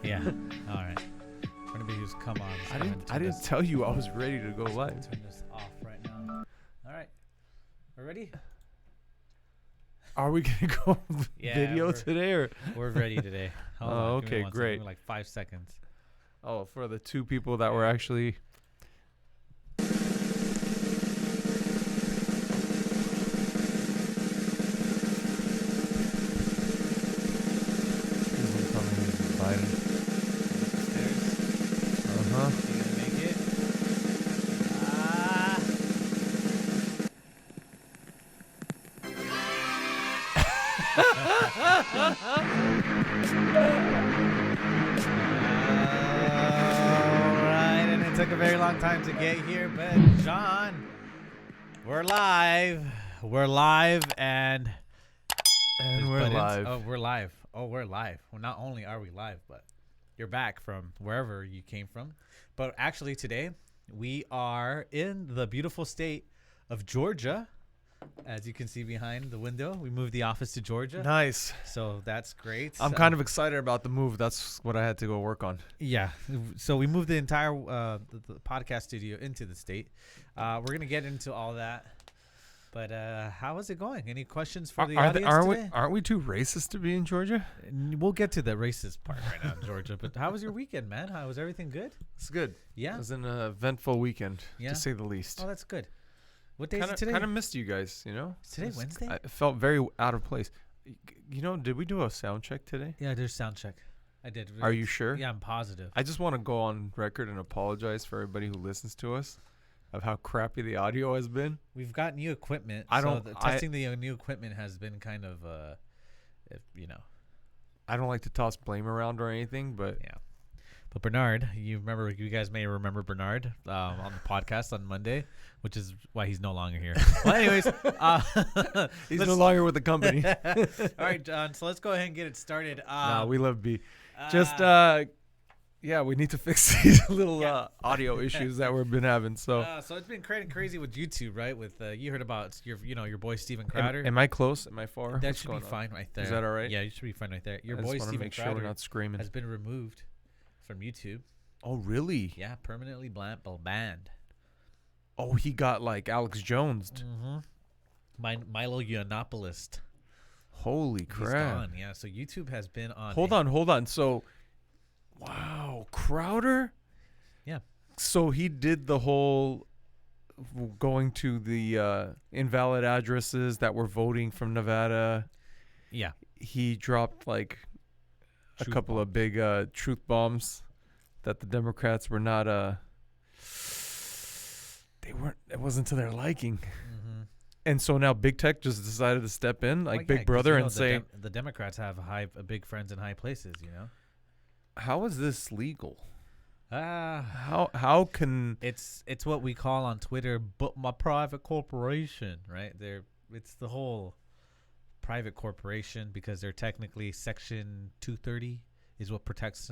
Yeah. All right. For anybody who's come on. I didn't tell you I was ready to go live. Turn this off right now. All right. We're ready? Are we gonna go video today or? We're ready today. Hold on, okay, great. Give me like 5 seconds. Oh, for the two people that were actually. Alright, and it took a very long time to get here, but John, we're live. We're live and we're live. Oh, we're live. Oh, we're live. Well, not only are we live, but you're back from wherever you came from. But actually today, we are in the beautiful state of Georgia. As you can see behind the window, we moved the office to Georgia. Nice. So that's great. I'm kind of excited about the move. That's what I had to go work on. Yeah. So we moved the entire the podcast studio into the state. We're going to get into all that. But how is it going? Any questions for the audience today? Aren't we too racist to be in Georgia? We'll get to the racist part right now in Georgia. But how was your weekend, man? Was everything good? It's good. Yeah. It was an eventful weekend, to say the least. Oh, that's good. What day is it today? Kind of missed you guys, you know? Is today Wednesday? I felt very out of place. You know, did we do a sound check today? Yeah, there's sound check. I did. Are you sure? Yeah, I'm positive. I just want to go on record and apologize for everybody who listens to us of how crappy the audio has been. We've got new equipment. Testing the new equipment has been kind of, I don't like to toss blame around or anything, but yeah. But Bernard, you guys may remember Bernard on the podcast on Monday, which is why he's no longer here. Well, anyways, he's no longer with the company. All right, John. So let's go ahead and get it started. We love B. We need to fix these little audio issues that we've been having. So it's been crazy with YouTube, right? With you heard about your boy Steven Crowder. Am I close? Am I far? That should be fine right there. Is that all right? Yeah, you should be fine right there. Your boy boy Steven Steven make sure Crowder we're not screaming. has been removed from YouTube. Oh, really? Yeah, permanently banned. Oh, he got like Alex Jones. Mm-hmm. Milo Yiannopoulos. Holy crap. He's gone. Yeah, so YouTube has been on. Hold on. So, wow, Crowder? Yeah. So he did the whole going to the invalid addresses that were voting from Nevada. Yeah. He dropped like a couple of big truth bombs that the Democrats were not it wasn't to their liking. Mm-hmm. And so now big tech just decided to step in like Big Brother and say the Democrats have big friends in high places, you know. How is this legal? How can it's what we call on Twitter but my private corporation, right? It's the whole private corporation because they're technically Section 230 is what protects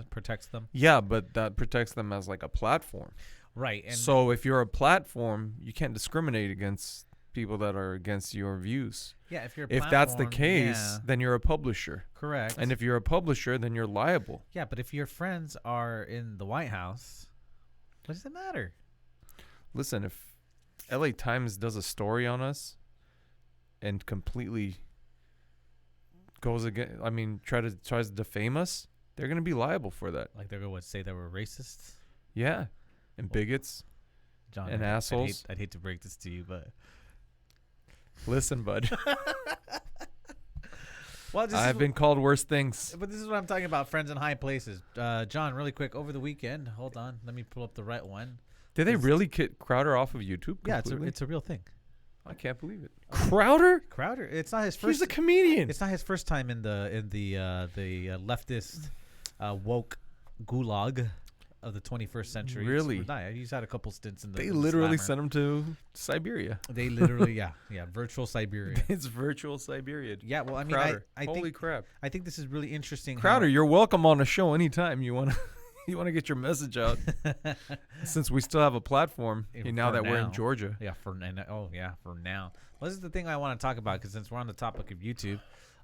them. Yeah, but that protects them as like a platform. Right. And so if you're a platform, you can't discriminate against people that are against your views. Yeah, if that's the case, then you're a publisher. Correct. And if you're a publisher, then you're liable. Yeah, but if your friends are in the White House, what does it matter? Listen, if LA Times does a story on us and completely goes again, tries to defame us, they're going to be liable for that. Like they're going to say that we're racists? Yeah. And bigots. John, and assholes. I'd hate to break this to you, but listen, bud. Well, I've been called worse things. But this is what I'm talking about, friends in high places. John, really quick, over the weekend, hold on, let me pull up the right one. Did they really kick Crowder off of YouTube completely? Yeah, it's a real thing. I can't believe it. Crowder, it's not his first. He's a comedian. It's not his first time in the leftist woke gulag of the 21st century. Really? He's had a couple stints in the. They literally sent him to Siberia. They literally, yeah, virtual Siberia. It's virtual Siberia. Yeah, well, I mean, Crowder. Holy crap! I think this is really interesting. Crowder, you're welcome on a show anytime you want to. You want to get your message out, since we still have a platform now that we're in Georgia. Yeah, for now. Well, this is the thing I want to talk about because since we're on the topic of YouTube,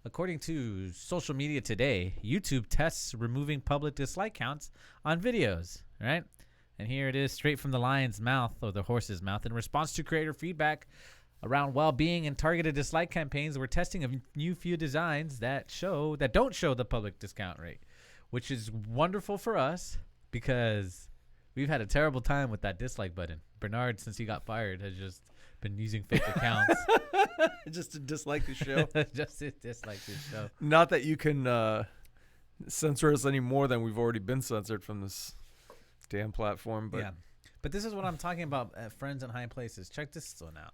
According to Social Media Today, YouTube tests removing public dislike counts on videos, right? And here it is straight from the lion's mouth, or the horse's mouth. In response to creator feedback around well-being and targeted dislike campaigns, we're testing a new few designs that don't show the public discount rate, which is wonderful for us because we've had a terrible time with that dislike button. Bernard, since he got fired, has just been using fake accounts just to dislike the show. just to dislike the show. Not that you can censor us any more than we've already been censored from this damn platform. But yeah, but this is what I'm talking about at Friends in High Places. Check this one out.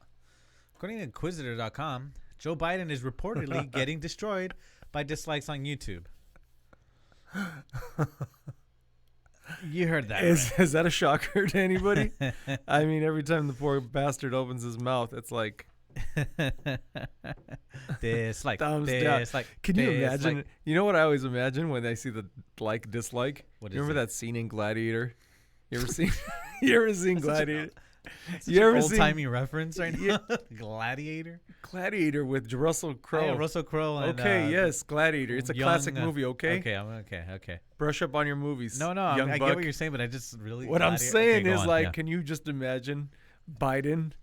According to Inquisitor.com, Joe Biden is reportedly getting destroyed by dislikes on YouTube. You heard that, right? Is that a shocker to anybody? I mean, every time the poor bastard opens his mouth, it's like dislike, thumbs dislike. down. Can you dislike. imagine? You know what I always imagine when I see the dislike? What You is remember it? that scene in Gladiator? You ever seen? You ever seen Gladiator? Such You an ever old seen timey reference right now? Gladiator. Gladiator with Russell Crowe? Yeah, Russell Crowe. And, Okay, yes, Gladiator. It's a young, classic movie. Okay. Okay. Brush up on your movies. No, young I get buck. what you're saying, but I just really. What I'm Gladiator- saying okay, go is on, like, yeah. can you just imagine Biden,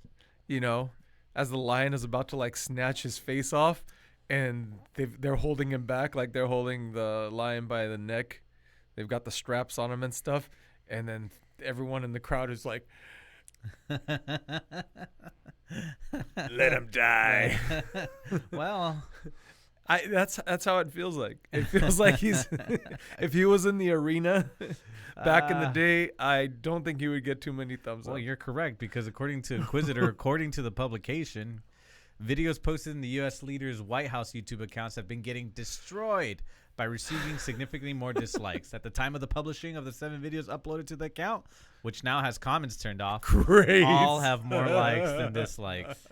as the lion is about to like snatch his face off, and they're holding him back, like they're holding the lion by the neck. They've got the straps on him and stuff, and then everyone in the crowd is like, "Let him die." Well, That's how it feels like. It feels like he's if he was in the arena back in the day, I don't think he would get too many thumbs well, up. you're correct because according to Inquisitor, according to the publication, videos posted in the U.S. leaders' White House YouTube accounts have been getting destroyed by receiving significantly more dislikes. At the time of the publishing of the 7 videos uploaded to the account, which now has comments turned off, Great. all have more likes than dislikes.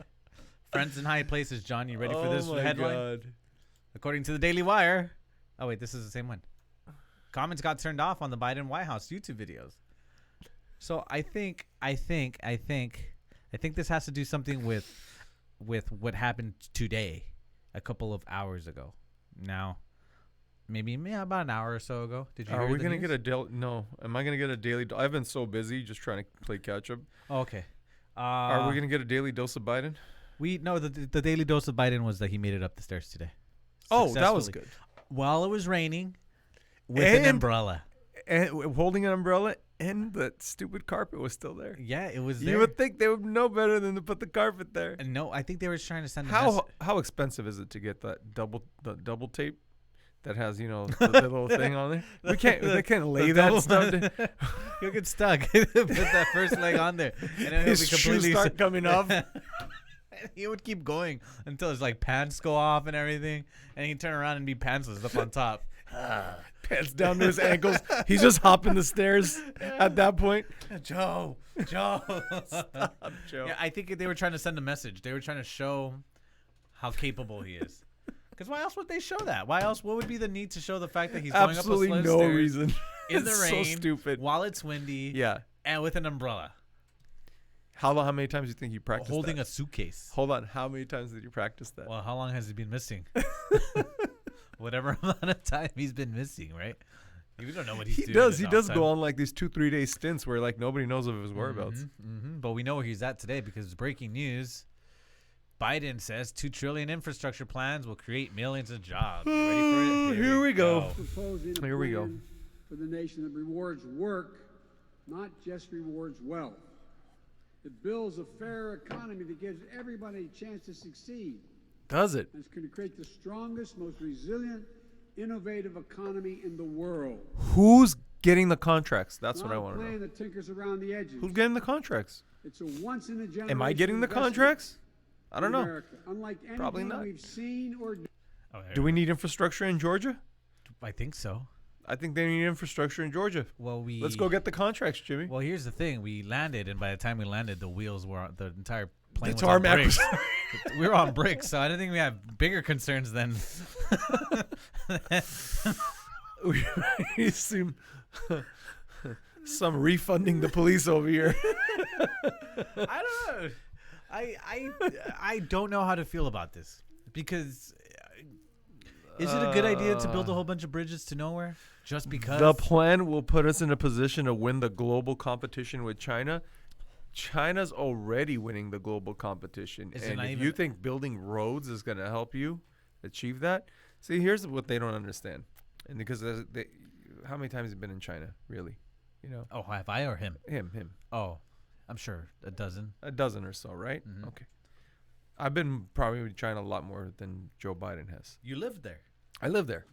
Friends in High Places, John, you ready for this headline? God. According to the Daily Wire, oh wait, this is the same one. Comments got turned off on the Biden White House YouTube videos. So I think this has to do something with what happened today, a couple of hours ago. Now, maybe about an hour or so ago. Did you? Are hear we the gonna news? get a no? Am I gonna get a daily? I've been so busy just trying to play catch up. Oh, okay. Are we gonna get a daily dose of Biden? The daily dose of Biden was that he made it up the stairs today. Oh, that was Successfully. good. While it was raining, with an And- umbrella. And holding an umbrella, and that stupid carpet was still there. Yeah, it was there. You would think they would know better than to put the carpet there. And no, I think they were trying to send a message. How expensive is it to get that double tape that has the little thing on there? They can't lay that stuff. You'll get stuck. Put that first leg on there, and then His he'll be shoes completely start coming off. He would keep going until his like pants go off and everything, and he'd turn around and be pantsless up on top. Pants down to his ankles. He's just hopping the stairs at that point. Joe. Stop, Joe. Yeah, I think they were trying to send a message. They were trying to show how capable he is. Because why else would they show that? Why else? What would be the need to show the fact that he's going Absolutely up a no stairs reason. in the It's rain, so stupid. while it's windy, Yeah. and with an umbrella, How many times do you think you practiced holding that? a suitcase? Hold on. How many times did you practice that? Well, how long has he been missing? Whatever amount of time he's been missing, right? We don't know what he's He doing. does. in He his does downtime. go on like these 2-3 day stints where like nobody knows of his whereabouts. But we know where he's at today because it's breaking news. Biden says 2 trillion infrastructure plans will create millions of jobs. You ready for it? Here we go. Proposing a Here we go. plan for the nation that rewards work, not just rewards wealth. It builds a fair economy that gives everybody a chance to succeed. Does it? And it's going to create the strongest, most resilient, innovative economy in the world. Who's getting the contracts? That's Not what I a want to plan know. that tinkers around the edges. Who's getting the contracts? It's a once in a generation. Am I getting the investment contracts? I don't in know. America, unlike anything Probably not. we've seen or done. Oh, there Do we we need infrastructure in Georgia? go. I think so. I think they need infrastructure in Georgia. Well, Let's go get the contracts, Jimmy. Well, here's the thing: we landed, and by the time we landed, the wheels were on, the entire plane The was on tarmac bricks. was- We were on bricks, so I don't think we have bigger concerns than. We seem some refunding the police over here. I don't know. I don't know how to feel about this because Is it a good idea to build a whole bunch of bridges to nowhere just because? The plan will put us in a position to win the global competition with China. China's already winning the global competition. And if you think building roads is going to help you achieve that, see, here's what they don't understand. And because how many times have you been in China, really? You know? Oh, have I or him? Him. Oh, I'm sure a dozen. A dozen or so, right? Mm-hmm. Okay. I've been probably in China a lot more than Joe Biden has. You lived there. I lived there,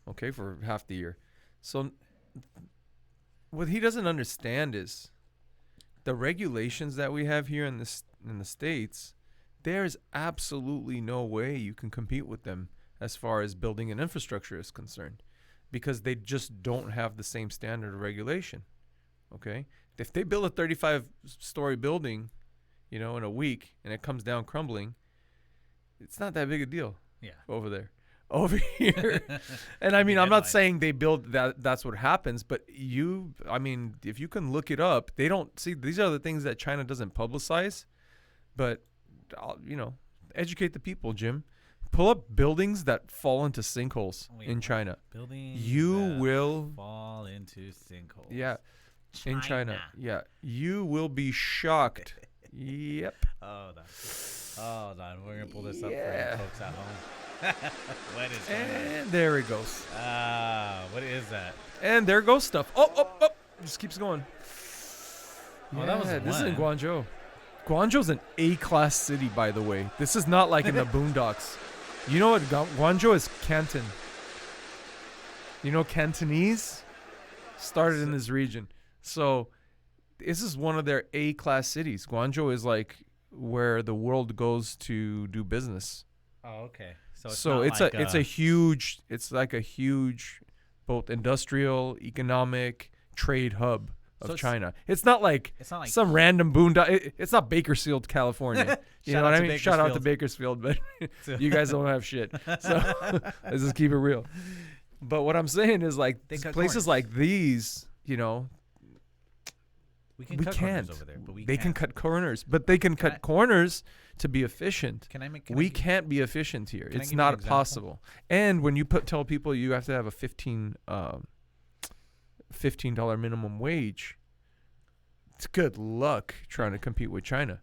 okay, for half the year. So what he doesn't understand is the regulations that we have here in the States, there's absolutely no way you can compete with them as far as building an infrastructure is concerned, because they just don't have the same standard of regulation. Okay? If they build a 35-story building, in a week and it comes down crumbling, it's not that big a deal. Yeah. Over there. Over here. And I mean, I'm not saying they build that's what happens, but if you can look it up, they don't see, these are the things that China doesn't publicize, but educate the people, Jim. Pull up buildings that fall into sinkholes in China. Buildings you will fall into sinkholes. Yeah. In China. Yeah. You will be shocked. Yep. Hold on. We're going to pull this up for you folks at home. What is that? And there it goes. What is that? And there goes stuff. Oh. Just keeps going. Oh, that was this is in Guangzhou. Guangzhou's an A-class city, by the way. This is not like in the boondocks. You know what? Guangzhou is Canton. You know Cantonese? Started in this region. So this is one of their A-class cities. Guangzhou is like where the world goes to do business. Oh, okay. So it's a huge both industrial, economic, trade hub of China. It's not like some random boondock. It's not Bakersfield, California. You know what I mean? Shout out to Bakersfield, but you guys don't have shit. So let's just keep it real. But what I'm saying is, like, places like these, we cut corners over there, but they can cut corners, but they can cut corners to be efficient. We can't be efficient here. It's not possible. And when you tell people you have to have a $15 minimum wage, it's good luck trying to compete with China.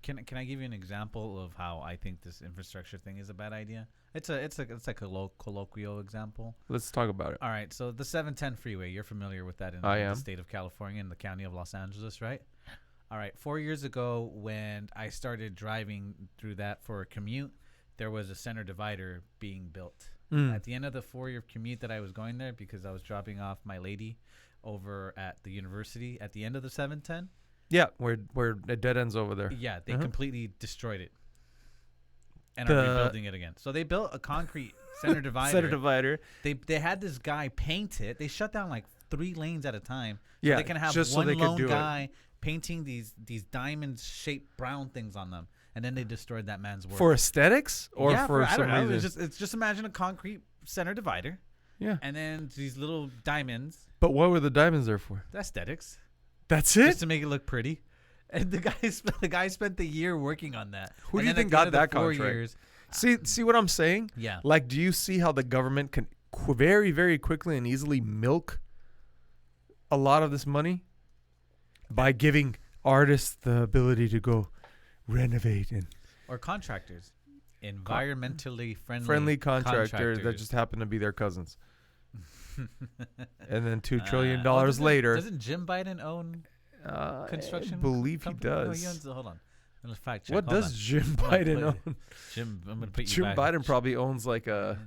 Can I give you an example of how I think this infrastructure thing is a bad idea? It's like a colloquial example. Let's talk about it. All right, so the 710 freeway, you're familiar with that in the state of California and the county of Los Angeles, right? All right, 4 years ago when I started driving through that for a commute, there was a center divider being built. At the end of the 4-year commute that I was going there, because I was dropping off my lady over at the university at the end of the 710. Yeah, where it dead ends over there. Yeah, they completely destroyed it and are rebuilding it again. So they built a concrete center divider. They had this guy paint it. They shut down like 3 lanes at a time. So they can have one lone guy painting these diamond-shaped brown things on them, and then they destroyed that man's work. For aesthetics or for I some don't know. reason? It's just imagine a concrete center divider. Yeah. And then these little diamonds. But what were the diamonds there for? The aesthetics. That's it? Just to make it look pretty. And the guy spent the year working on that. Who do you think got that contract? See what I'm saying? Yeah. Like, do you see how the government can very, very quickly and easily milk a lot of this money by giving artists the ability to go renovate or contractors, environmentally friendly contractors that just happen to be their cousins. And then $2 trillion later. Doesn't Jim Biden own construction? I believe company? he does. No, he owns hold on. Let's fact check. What does Jim Biden own? Jim, I'm gonna put you Jim back. Biden probably owns like a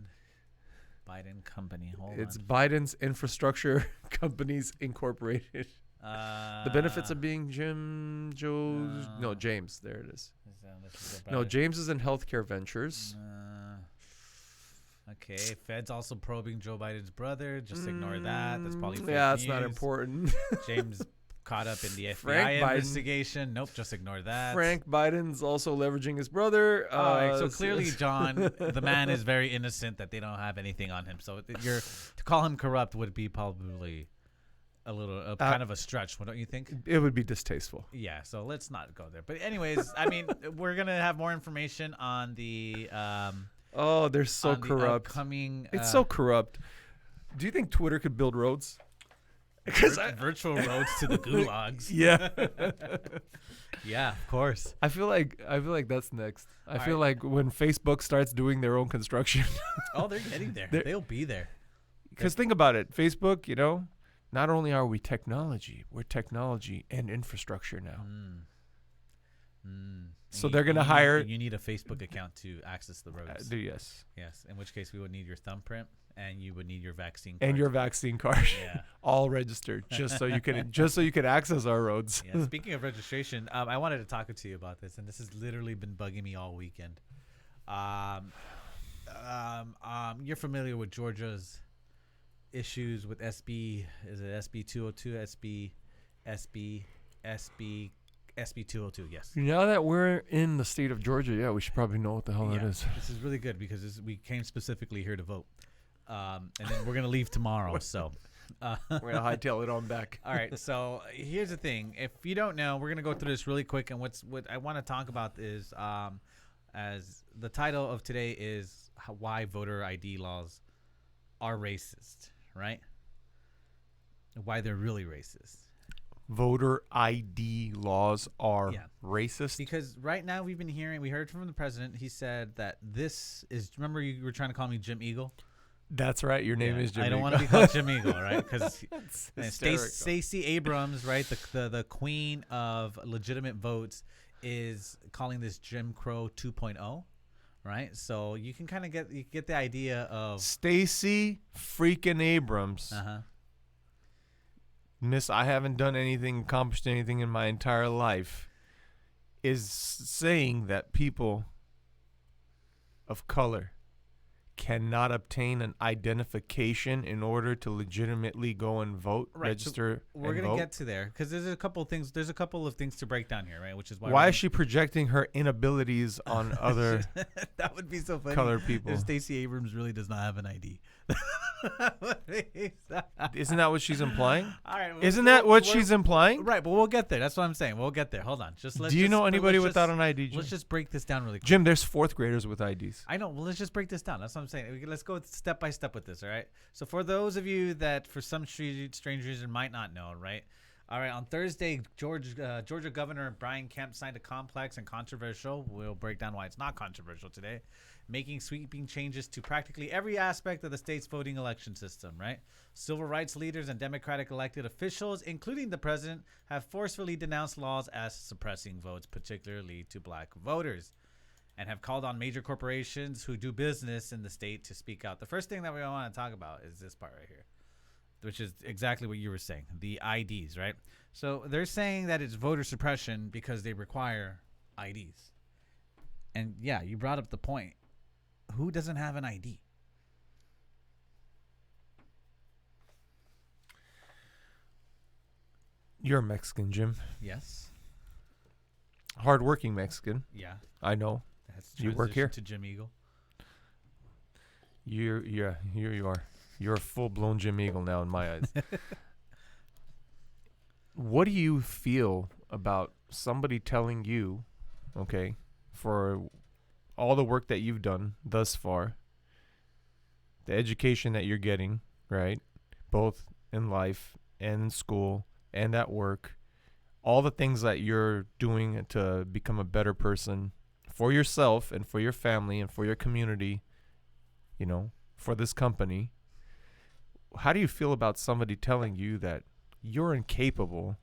Biden company. It's Biden's Infrastructure Companies Incorporated. The benefits of being James. There it is. No, James is in healthcare ventures. Okay, Fed's also probing Joe Biden's brother. Just ignore that. That's probably fake it's news. not important. James caught up in the FBI investigation. Nope, just ignore that. Frank Biden's also leveraging his brother. So clearly, John, the man is very innocent. That they don't have anything on him. So to call him corrupt would be probably a little kind of a stretch. Don't you think? It would be distasteful. Yeah. So let's not go there. But anyways, I mean, we're gonna have more information on the Oh, they're so on the corrupt. upcoming, It's so corrupt. Do you think Twitter could build roads? virtual roads to the gulags. Yeah. Yeah, of course. I feel like that's next. I All feel right. like when Facebook starts doing their own construction. Oh, they're getting there. They're- They'll be there. Because think about it, Facebook, not only are we technology, we're technology and infrastructure now. So they're gonna hire- You need a Facebook account to access the roads. Yes. Yes. In which case, we would need your thumbprint, and you would need your vaccine card. And your vaccine card, Yeah. all registered, just so you can access our roads. Yeah. Speaking of registration, I wanted to talk to you about this, and this has literally been bugging me all weekend. You're familiar with Georgia's issues with SB 202, SB 202? Yes. Now that we're in the state of Georgia, yeah, we should probably know what the hell that is. This is really good because we came specifically here to vote, and then we're gonna leave tomorrow. So. We're gonna hightail it on back. All right, so here's the thing. If you don't know, we're gonna go through this really quick, and what I want to talk about is, as the title of today is why voter ID laws are racist, right? Why they're really racist. Voter ID laws are racist. Because right now we heard from the president. He said that this is. Remember, you were trying to call me Jim Eagle. That's right. Your name is Jim I don't Eagle. want to be called Jim Eagle, right? Because hysterical. Stacey Abrams, right, the queen of legitimate votes, is calling this Jim Crow 2.0, right? So you can kind of get the idea of Stacey freaking Abrams. Miss, I haven't done anything, accomplished anything in my entire life, is saying that people of color cannot obtain an identification in order to legitimately go and vote, register, so we're and gonna vote. get to there because there's a couple of things to break down here, right? Which is Why is she projecting her inabilities on other that would be so funny colored people? if Stacey Abrams really does not have an ID. Isn't that what she's implying? All right, Isn't that what she's implying? Right, but we'll get there. That's what I'm saying. We'll get there. Hold on. Do you know anybody without an ID? Jim? Let's just break this down really quick. Jim, there's fourth graders with IDs. I know. Well, let's just break this down. That's what I'm saying. Let's go step by step with this, all right? So for those of you that for some strange reason might not know, right? All right, on Thursday, Georgia Governor Brian Kemp signed a complex and controversial, we'll break down why it's not controversial today, making sweeping changes to practically every aspect of the state's voting election system, right? Civil rights leaders and Democratic elected officials, including the president, have forcefully denounced laws as suppressing votes, particularly to black voters, and have called on major corporations who do business in the state to speak out. The first thing that we want to talk about is this part right here, which is exactly what you were saying, the IDs, right? So they're saying that it's voter suppression because they require IDs. And yeah, you brought up the point. Who doesn't have an ID? You're a Mexican, Jim. Yes. Hardworking Mexican. Yeah. I know. That's You work here? to Jim Eagle. Here you are. You're a full-blown Jim Eagle now in my eyes. What do you feel about somebody telling you, okay, for all the work that you've done thus far, the education that you're getting, right, both in life and in school and at work, all the things that you're doing to become a better person for yourself and for your family and for your community, for this company, how do you feel about somebody telling you that you're incapable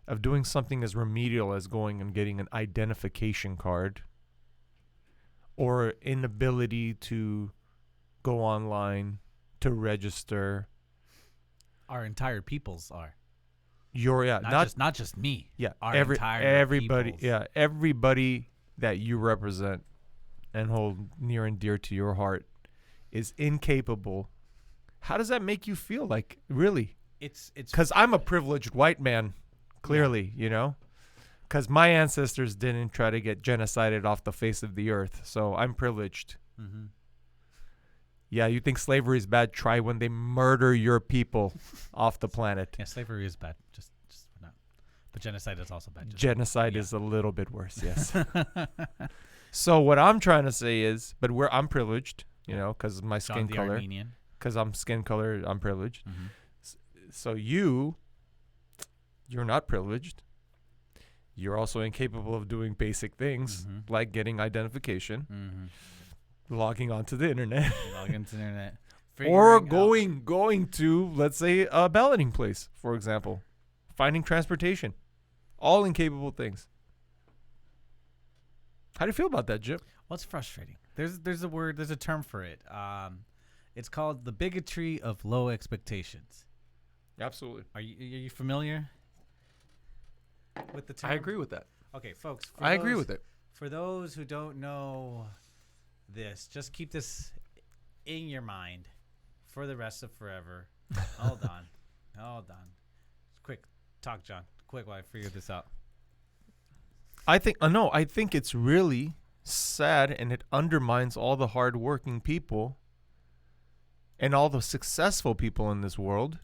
of doing something as remedial as going and getting an identification card or inability to go online to register? Our entire peoples are. Not just me. Yeah, Our everybody. peoples. Yeah, everybody that you represent and hold near and dear to your heart is incapable. How does that make you feel? Like, really? It's because I'm a privileged white man, clearly, because my ancestors didn't try to get genocided off the face of the earth, so I'm privileged. Mm-hmm. Yeah, you think slavery is bad? Try when they murder your people off the planet. Yeah, slavery is bad. Just not. But genocide is also bad. Genocide is a little bit worse, yes. So what I'm trying to say is, but I'm privileged, you know, because my John skin the color. Armenian. Because I'm skin color, I'm privileged. Mhm. So you're not privileged. You're also incapable of doing basic things Mhm. like getting identification, Mm-hmm. logging onto the internet, Log into the internet. or Figuring out- going to, let's say, a balloting place, for example, finding transportation. All incapable things. How do you feel about that, Jim? What's frustrating? There's a term for it. It's called the bigotry of low expectations. Absolutely. Are you familiar with the term? I agree with that. Okay, folks. I agree with it. For those who don't know this, just keep this in your mind for the rest of forever. Hold on. Quick, talk, John. Quick, while I figure this out. I think it's really sad, and it undermines all the hardworking people and all the successful people in this world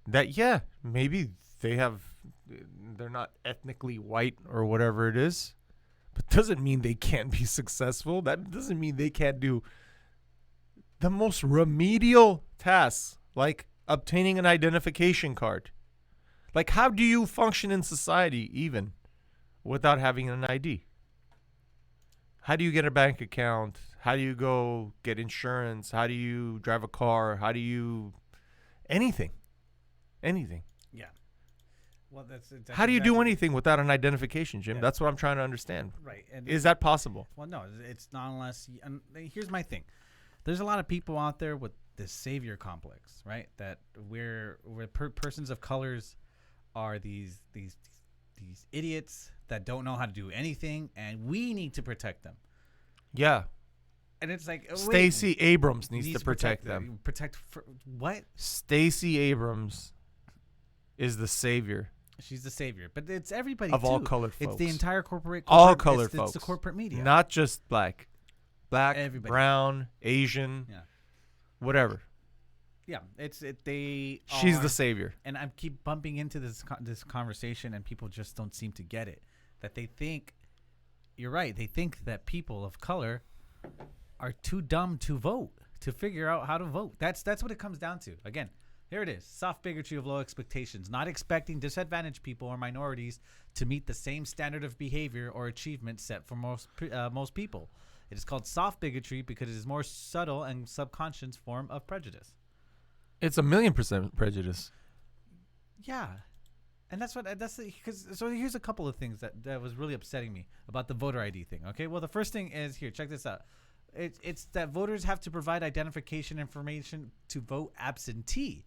that, yeah, maybe they're not ethnically white or whatever it is, but doesn't mean they can't be successful. That doesn't mean they can't do the most remedial tasks, like obtaining an identification card. Like, how do you function in society even without having an ID? How do you get a bank account? How do you go get insurance? How do you drive a car? How do you anything? Yeah. Well, that's How do you do anything without an identification, Jim? Yeah. That's what I'm trying to understand. right. And Is that possible? well, no, it's not unless. And here's my thing. There's a lot of people out there with this savior complex, right? That we're persons of colors are these idiots that don't know how to do anything, and we need to protect them. Yeah. And it's like, Stacey Abrams needs to protect them. Protect what? Stacey Abrams is the savior She's the savior, but it's everybody of too. all colored It's folks. the entire corporate. All colored folks. It's the corporate media. Not just black, Everybody. brown, Asian, Yeah. whatever. Yeah, they. She's are- the savior. And I keep bumping into this conversation, and people just don't seem to get it. That they think, you're right. They think that people of color are too dumb to vote, to figure out how to vote. That's what it comes down to. Again, here it is: soft bigotry of low expectations, not expecting disadvantaged people or minorities to meet the same standard of behavior or achievement set for most people. It is called soft bigotry because it is more subtle and subconscious form of prejudice. It's 1,000,000% prejudice. Yeah. And so here's a couple of things that was really upsetting me about the voter ID thing. Okay. Well, the first thing is here, check this out. It's that voters have to provide identification information to vote absentee,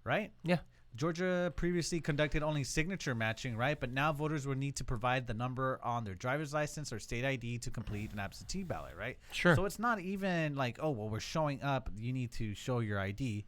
right? Yeah. Georgia previously conducted only signature matching, right? But now voters will need to provide the number on their driver's license or state ID to complete an absentee ballot, right? Sure. So it's not even like, oh, well, we're showing up, you need to show your ID.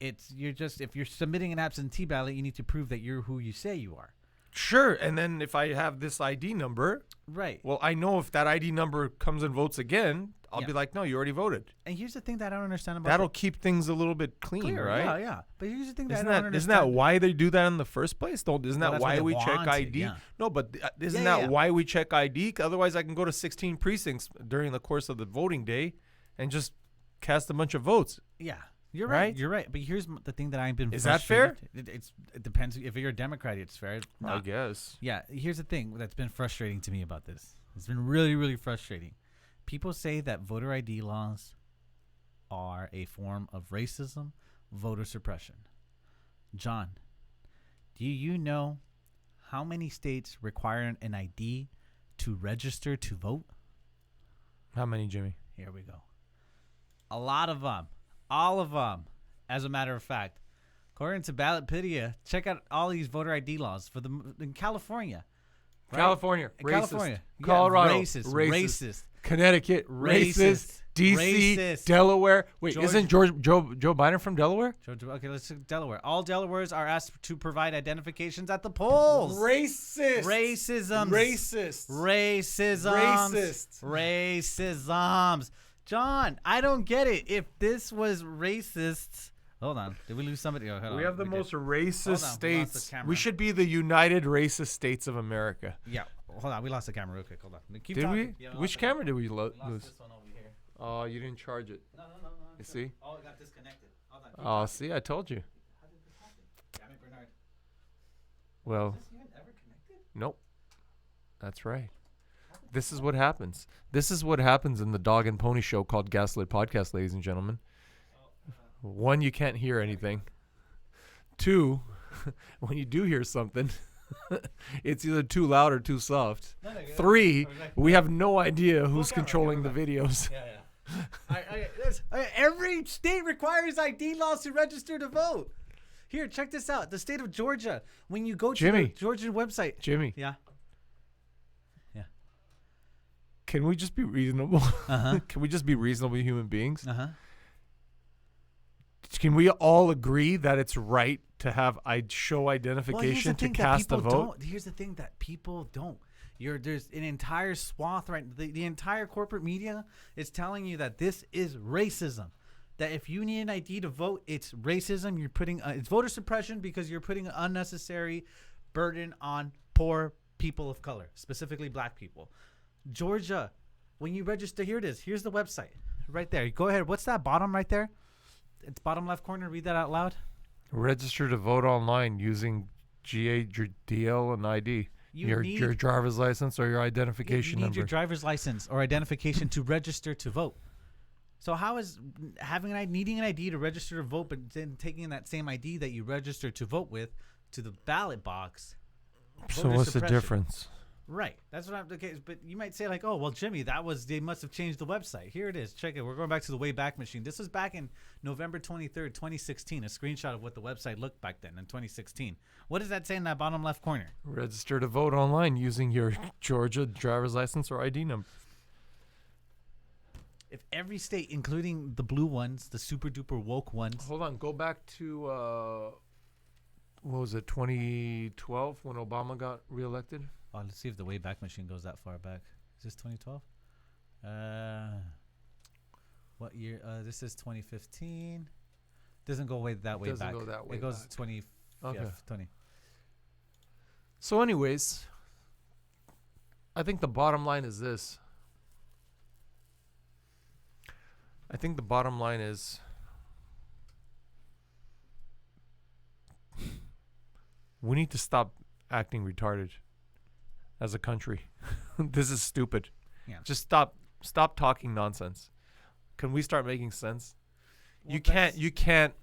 If you're submitting an absentee ballot, you need to prove that you're who you say you are. Sure. And then if I have this ID number, Right. well, I know if that ID number comes and votes again, I'll Yeah. be like, no, you already voted. And here's the thing that I don't understand about That'll keep things a little bit clean, clear, right? Yeah, yeah. But here's the thing that Isn't I don't that understand. why they do that in the first place? Isn't Well, that that's why what we they check wanted, ID? yeah. No, but isn't Yeah, that yeah. why we check ID? Otherwise, I can go to 16 precincts during the course of the voting day and just cast a bunch of votes. Yeah. You're right. Right? You're right. But here's the thing that I've been Is that fair? frustrated. It depends. If you're a Democrat, it's fair. I Not. guess. Yeah. Here's the thing that's been frustrating to me about this. It's been really, really frustrating. People say that voter ID laws are a form of racism, voter suppression. John, do you know how many states require an ID to register to vote? How many, Jimmy? Here we go. A lot of them. All of them. As a matter of fact, according to Ballotpedia, check out all these voter ID laws in California. Right? California, In racist. California. Yeah, Colorado, racist. Connecticut, racist. Racist. DC, Racist. Delaware. Wait, Georgia. isn't Joe Biden from Delaware? Okay, let's take Delaware. All Delawares are asked to provide identifications at the polls. Racist. Racism. Racist. Racism. Racist. Racisms. John, I don't get it. If this was racist, hold on. Did we lose somebody? Oh, hold We on. have the did. most Hold on, racist we lost the states. camera. We should be the United Racist States of America. Yeah. hold on. We lost the camera real quick. Hold on. Keep Did talking. we? Yeah, Which lost camera did we We lost lose? this one over here. Oh, you didn't charge it. No. You see? Oh, it got disconnected. Hold on. Oh, see, I told you. How did this happen? Damn it, Bernard. Well, Is this even ever connected? nope. That's right. This is what happens. This is what happens in the dog and pony show called Gaslit Podcast, ladies and gentlemen. One, you can't hear anything. Two, when you do hear something, it's either too loud or too soft. Three, we have no idea who's controlling the videos. Every state requires ID laws to register to vote. Here, check this out. The state of Georgia, when you go to the Georgian website. Jimmy. Yeah. Can we just be reasonable? Uh-huh. Can we just be reasonable human beings? Uh-huh. Can we all agree that it's right to have show identification to cast a vote? Here's the thing that people don't. There's an entire swath, right? The entire corporate media is telling you that this is racism. That if you need an ID to vote, it's racism. You're putting it's voter suppression because you're putting an unnecessary burden on poor people of color, specifically black people. Georgia, when you register, here it is. Here's the website right there. Go ahead. What's that bottom right there? It's bottom left corner. Read that out loud. Register to vote online using GADL and ID. Your driver's license or your identification number. number. You need your driver's license or identification to register to vote. So how is needing an ID to register to vote, but then taking that same ID that you registered to vote with to the ballot box? So what's the difference? Right. That's what I'm the case. But you might say like, oh, well, Jimmy, they must have changed the website. Here it is. Check it. We're going back to the Wayback Machine. This was back in November 23rd, 2016. A screenshot of what the website looked back then in 2016. What does that say in that bottom left corner? Register to vote online using your Georgia driver's license or ID number. If every state, including the blue ones, the super duper woke ones. Hold on. Go back to, what was it, 2012 when Obama got reelected? Oh, let's see if the Wayback Machine goes that far back. Is this 2012? What year? This is 2015. Doesn't go that way back. Doesn't go that way It goes back. 20. Okay. Yeah, 20. So anyways, I think the bottom line is this. I think the bottom line is we need to stop acting retarded as a country. This is stupid. Yeah. Just stop talking nonsense. Can we start making sense? Well, you can't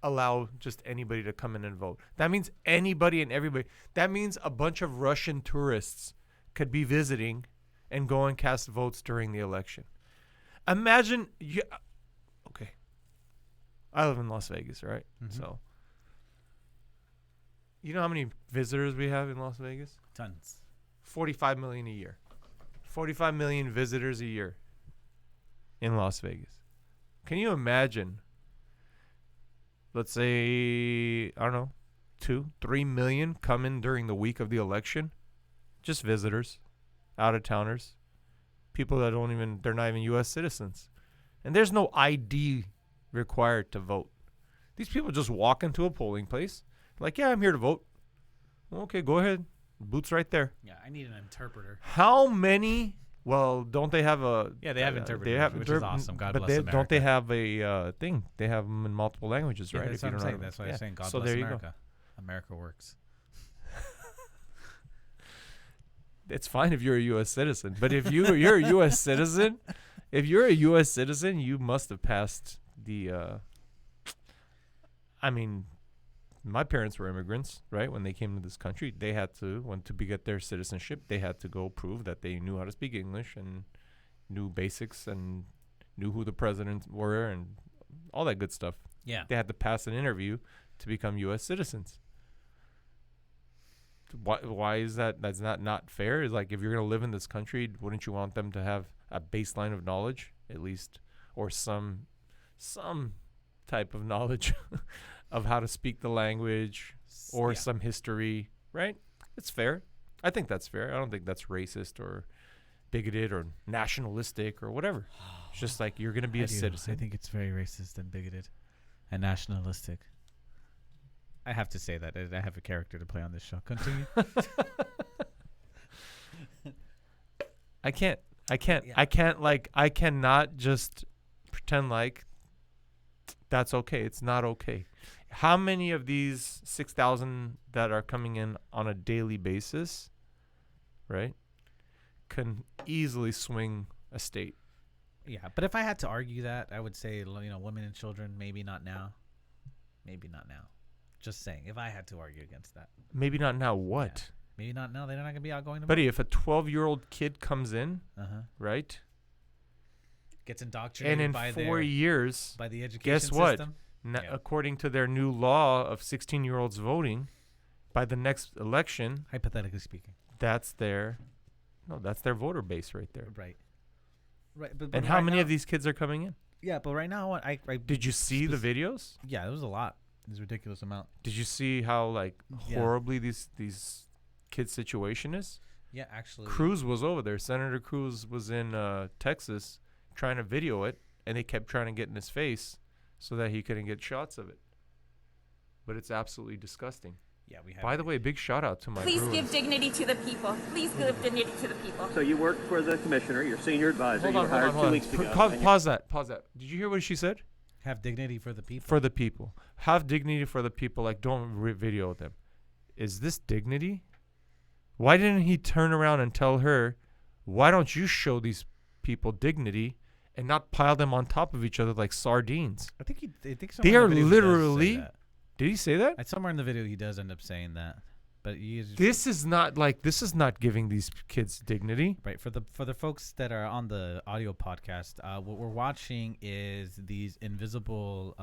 allow just anybody to come in and vote. That means anybody and everybody. That means a bunch of Russian tourists could be visiting and go and cast votes during the election. Imagine okay. I live in Las Vegas, right? Mm-hmm. So you know how many visitors we have in Las Vegas? Tons. 45 million a year. 45 million visitors a year in Las Vegas. Can you imagine, let's say, I don't know, 2-3 million come in during the week of the election? Just visitors, out-of-towners, people that they're not even U.S. citizens. And there's no ID required to vote. These people just walk into a polling place, like, yeah, I'm here to vote. Okay, go ahead. Boot's right there. Yeah, I need an interpreter. How many? Well, don't they have a? Yeah, they have interpreters, which is awesome. God bless America. Don't they have a thing? They have them in multiple languages, right? That's what I'm saying. That's why I'm saying God bless America. America works. It's fine if you're a U.S. citizen, but if you're a U.S. citizen, you must have passed the. I mean, my parents were immigrants, right? When they came to this country, they had to, get their citizenship, they had to go prove that they knew how to speak English and knew basics and knew who the presidents were and all that good stuff. Yeah. They had to pass an interview to become U.S. citizens. Why is that? That's not fair. It's like, if you're going to live in this country, wouldn't you want them to have a baseline of knowledge, at least, or some type of knowledge of how to speak the language or some history, right? It's fair. I think that's fair. I don't think that's racist or bigoted or nationalistic or whatever. It's just like, you're going to be a citizen. I think it's very racist and bigoted and nationalistic. I have to say that. I have a character to play on this show. Continue. I can't. Yeah. I cannot just pretend like that's okay. It's not okay. How many of these 6,000 that are coming in on a daily basis, right, can easily swing a state? Yeah, but if I had to argue that, I would say, women and children, maybe not now. Maybe not now. Just saying, if I had to argue against that. Maybe not now. What? Yeah. Maybe not now. They're not going to be out going to Buddy, if a 12-year-old kid comes in, right, gets indoctrinated and in by 4 years, by the education guess what? system. According to their new law of 16-year-olds voting, by the next election, Hypothetically speaking. that's their voter base right there. Right. Right. But And how many of these kids are coming in? Yeah, but right now, I Did you see the videos? Yeah, it was a lot. It was a ridiculous amount. Did you see how horribly these kids' situation is? Yeah, actually. Cruz was over there. Senator Cruz was in Texas trying to video it, and they kept trying to get in his face so that he couldn't get shots of it. But it's absolutely disgusting. Yeah, we have. By the way, big shout out to my Please Bruins. give dignity to the people. Please give dignity to the people. So you work for the commissioner, your senior advisor. Hold you on, were hired hold on. 2 weeks ago. Pause that. Did you hear what she said? Have dignity for the people. For the people. Have dignity for the people. Like, don't video them. Is this dignity? Why didn't he turn around and tell her, why don't you show these people dignity and not pile them on top of each other like sardines? I think They are somewhere in the video he does say literally. that. Did he say that? Somewhere in the video he does end up saying that. But This is not giving these kids dignity. Right, for the folks that are on the audio podcast, what we're watching is these invisible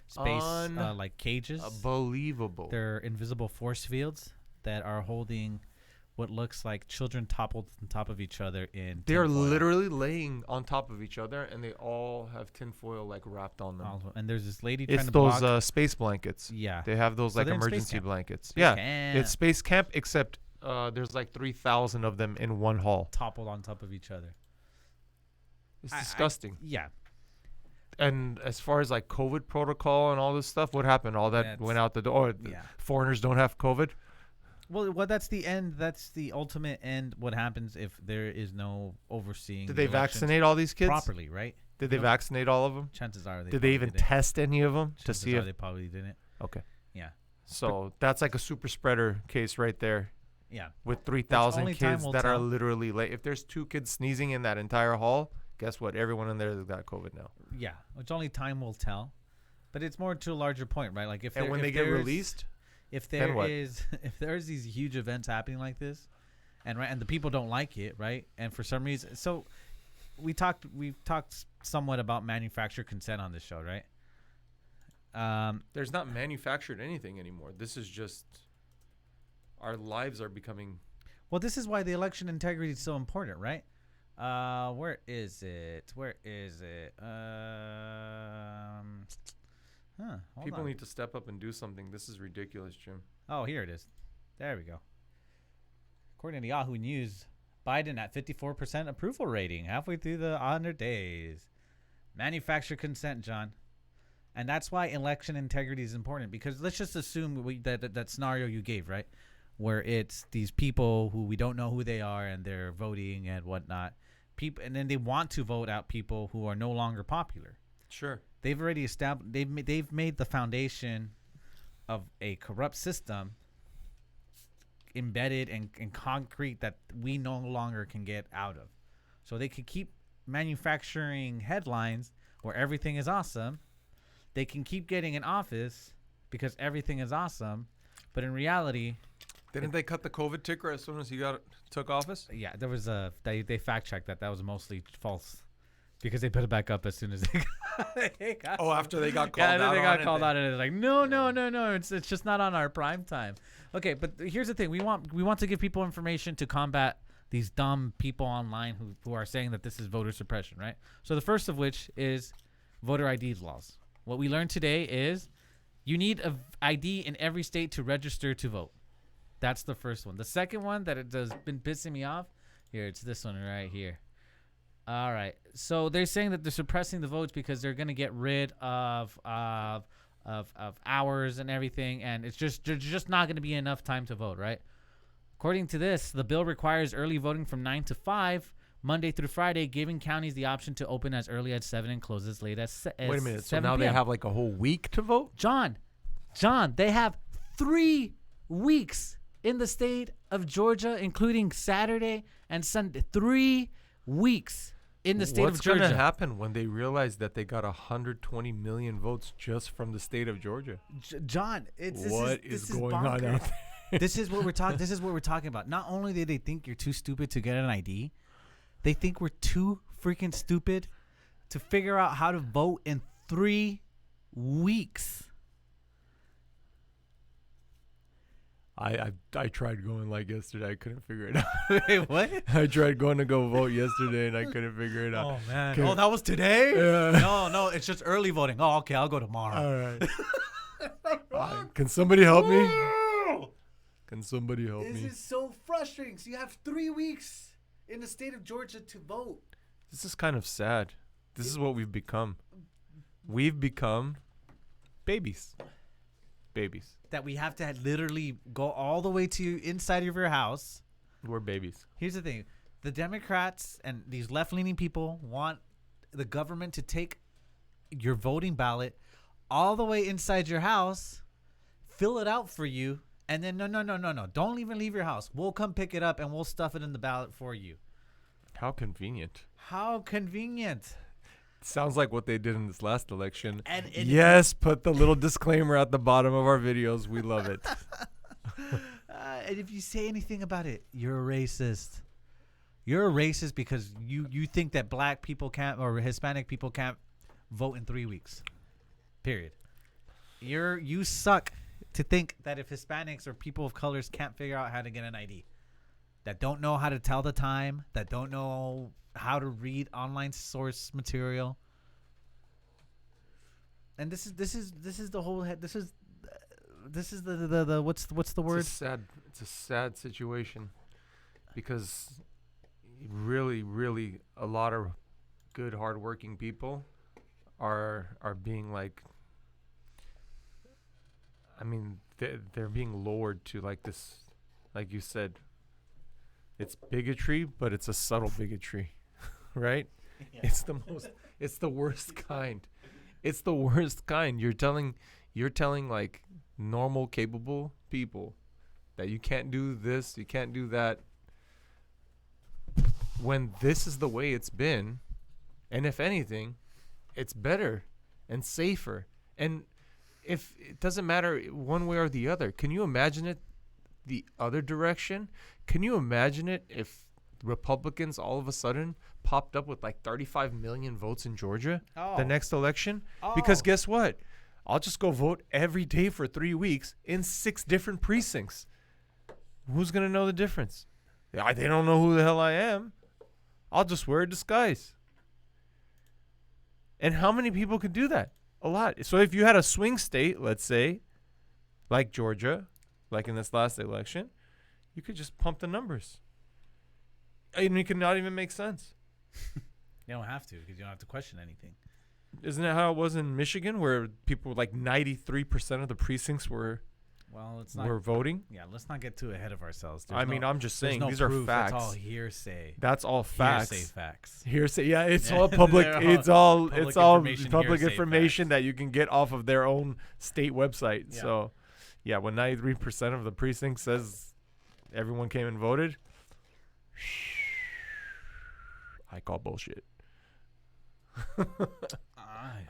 space like cages. Unbelievable. They're invisible force fields that are holding what looks like children toppled on top of each other in They are tinfoil. literally laying on top of each other, and they all have tinfoil like wrapped on them. And there's this lady It's trying to those block. space blankets. Yeah, They have those So like they're in space emergency camp. blankets. Space Yeah, camp. it's space camp, except there's like 3,000 of them in one hall. toppled on top of each other. It's disgusting. Yeah, And as far as like COVID protocol and all this stuff, what happened? All that That's- went out the door. yeah. Foreigners don't have COVID. Well, that's the end. That's the ultimate end. What happens if there is no overseeing? Did the they elections vaccinate all these kids? properly? Right? Did they vaccinate all of them? Chances are they. Did they even didn't. test any of them to Chances see are if? they probably didn't. Okay. Yeah. So that's like a super spreader case right there. Yeah. With 3,000 only time kids will that are tell. literally late. If there's 2 kids sneezing in that entire hall, guess what? Everyone in there has got COVID now. Yeah. Which only time will tell. But it's more to a larger point, right? Like if And when they get released, if then what? if there's these huge events happening like this, and the people don't like it, right? And for some reason, so we've talked somewhat about manufacturer consent on this show, right? there's not manufactured anything anymore. This is just our lives are becoming. Well, this is why the election integrity is so important, right? Where is it? Hold People on. need to step up and do something. This is ridiculous, Jim. Oh, here it is. There we go. According to Yahoo News, Biden at 54% approval rating halfway through the 100 days. Manufacturer consent, John. And that's why election integrity is important, because let's just assume that scenario you gave, right? Where it's these people who we don't know who they are and they're voting and whatnot. And then they want to vote out people who are no longer popular. Sure. They've already established. They've made the foundation of a corrupt system embedded and concrete that we no longer can get out of. So they could keep manufacturing headlines where everything is awesome. They can keep getting in office because everything is awesome, but in reality, Didn't they cut the COVID ticker as soon as he took office? yeah, there was they fact checked that was mostly false. Because they put it back up as soon as they got. Oh, after they got called out. Yeah, they got on called it, out, and it's like, no. It's just not on our prime time. Okay, but here's the thing: we want to give people information to combat these dumb people online who are saying that this is voter suppression, right? So the first of which is voter ID laws. What we learned today is you need a ID in every state to register to vote. That's the first one. The second one that it has been pissing me off. Here, it's this one right here. All right. So they're saying that they're suppressing the votes because they're going to get rid of hours and everything, and there's just not going to be enough time to vote, right? According to this, the bill requires early voting from 9 to 5, Monday through Friday, giving counties the option to open as early as 7 and close as late as Wait a minute. So 7 now they p.m. have like a whole week to vote? John, they have 3 weeks in the state of Georgia, including Saturday and Sunday. 3 weeks in the state of Georgia. What's going to happen when they realize that they got 120 million votes just from the state of Georgia? John, What is going on out bonkers. there? This is what we're talking. This is what we're talking about. Not only do they think you're too stupid to get an ID, they think we're too freaking stupid to figure out how to vote in 3 weeks. I tried going like yesterday. I couldn't figure it out. Wait, what? I tried going to go vote yesterday and I couldn't figure it out. Oh man! Okay. Oh, that was today? Yeah. No, it's just early voting. Oh, okay, I'll go tomorrow. All right. Can somebody help me? Can somebody help This me? is so frustrating. So you have 3 weeks in the state of Georgia to vote. This is kind of sad. This is what we've become. We've become babies. Babies. That we have to literally go all the way to inside of your house. We're babies. Here's the thing. The Democrats and these left-leaning people want the government to take your voting ballot all the way inside your house, fill it out for you, and then no. Don't even leave your house. We'll come pick it up and we'll stuff it in the ballot for you. How convenient. How convenient. Sounds like what they did in this last election. And yes, put the little disclaimer at the bottom of our videos. We love it. And if you say anything about it, you're a racist. You're a racist because you think that black people can't or Hispanic people can't vote in 3 weeks. Period. You suck to think that if Hispanics or people of colors can't figure out how to get an ID, that don't know how to tell the time, that don't know how to read online source material. And this is the whole head. This is the what's the word? It's a sad situation because really a lot of good hardworking people are being like, I mean, they're being lured to like this, like you said, it's bigotry, but it's a subtle bigotry, right? Yeah. It's the worst kind. It's the worst kind. You're telling like normal, capable people that you can't do this, you can't do that, when this is the way it's been, and if anything, it's better and safer. And if it doesn't matter one way or the other, can you imagine it the other direction? Can you imagine it if Republicans all of a sudden popped up with like 35 million votes in Georgia the next election? Because guess what? I'll just go vote every day for 3 weeks in 6 different precincts. Who's going to know the difference? They don't know who the hell I am. I'll just wear a disguise. And how many people could do that? A lot. So if you had a swing state, let's say, like Georgia, like in this last election, you could just pump the numbers. And it could not even make sense. You don't have to because you don't have to question anything. Isn't that how it was in Michigan, where people like 93% of the precincts were voting? Yeah, let's not get too ahead of ourselves. I'm just saying these proof. are facts. That's all hearsay. That's all facts. Hearsay facts. Hearsay. Yeah, it's all public. It's all public information facts that you can get off of their own state website. Yeah. So, yeah, when 93% of the precinct says everyone came and voted, I call bullshit.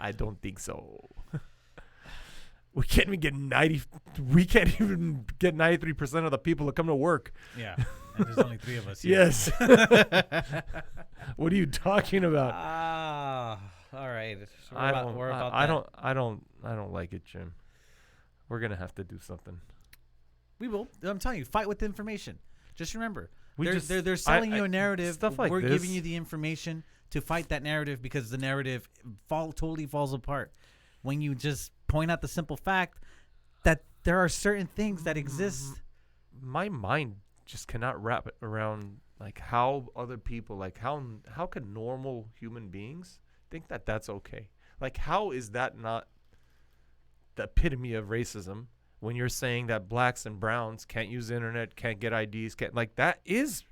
I don't think so. We can't even get 93% of the people to come to work. Yeah, and there's only 3 of us here. Yes. What are you talking about? All right. So I don't like it, Jim. We're gonna have to do something. We will. I'm telling you, fight with information. Just remember, they're selling you a narrative. Stuff like We're this. giving you the information to fight that narrative because the narrative totally falls apart when you just point out the simple fact that there are certain things that exist. My mind just cannot wrap it around like how other people, like how can normal human beings think that that's okay? Like, how is that not the epitome of racism when you're saying that blacks and browns can't use the internet, can't get IDs, can't, like, that is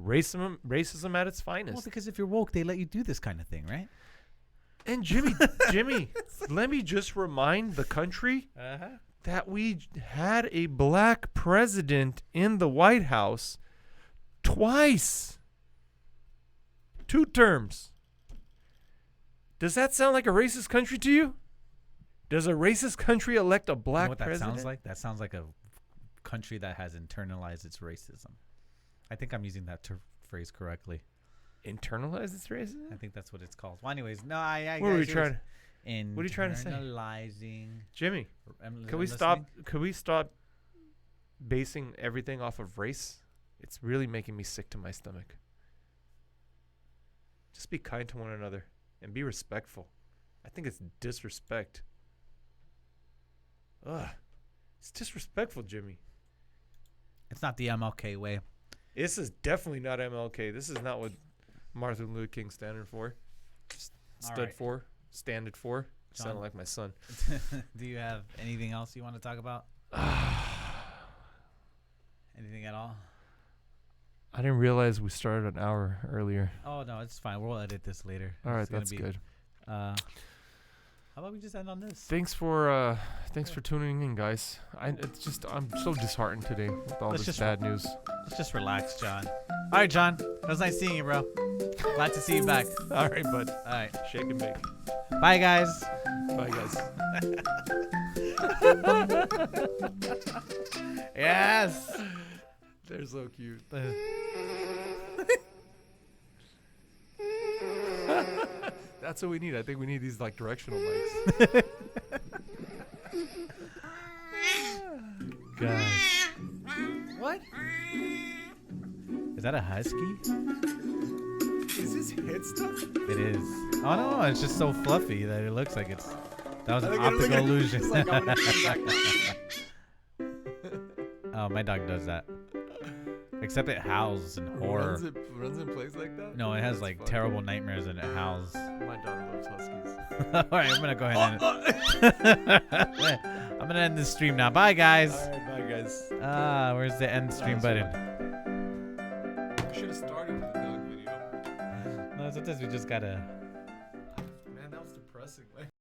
racism at its finest. Well, because if you're woke, they let you do this kind of thing, right? And Jimmy, let me just remind the country that we had a black president in the White House twice. 2 terms. Does that sound like a racist country to you? Does a racist country elect a black You know what that president? sounds like? That sounds like a country that has internalized its racism. I think I'm using that phrase correctly. Internalize its racism? I think that's what it's called. Well, anyways, no, I What are we trying to? What are you trying to say? Internalizing. Jimmy, I'm can we listening? stop basing everything off of race? It's really making me sick to my stomach. Just be kind to one another and be respectful. I think it's disrespect. Ugh. It's disrespectful, Jimmy. It's not the MLK way. This is definitely not MLK. This is not what Martin Luther King standard for. Standed for. John. Sounded like my son. Do you have anything else you want to talk about? Anything at all? I didn't realize we started an hour earlier. Oh, no, it's fine. We'll edit this later. All right, It's gonna that's be- good. How about we just end on this? Thanks for tuning in, guys. I'm so disheartened today with all Let's this just- bad news. Let's just relax, John. All right, John. It was nice seeing you, bro. Glad to see you back. All right, bud. All right. Shake and bake. Bye, guys. Bye, guys. Yes. They're so cute. That's what we need. I think we need these like directional mics. Gosh. What? Is that a husky? Is this head stuff? It is. Oh no, it's just so fluffy that it looks like it's. That was an Look at it, look optical at it. illusion. It's like, I wanna come Oh, my dog does that. Except it howls in horror. Runs in place like that? No, it has That's like fucked terrible up. nightmares and it howls. My dog loves huskies. All right, I'm gonna go ahead and. I'm gonna end this stream now. Bye, guys. All right, bye, guys. Where's the end stream that's button? We should have started with the dog video. No, sometimes we just gotta. Man, that was depressing.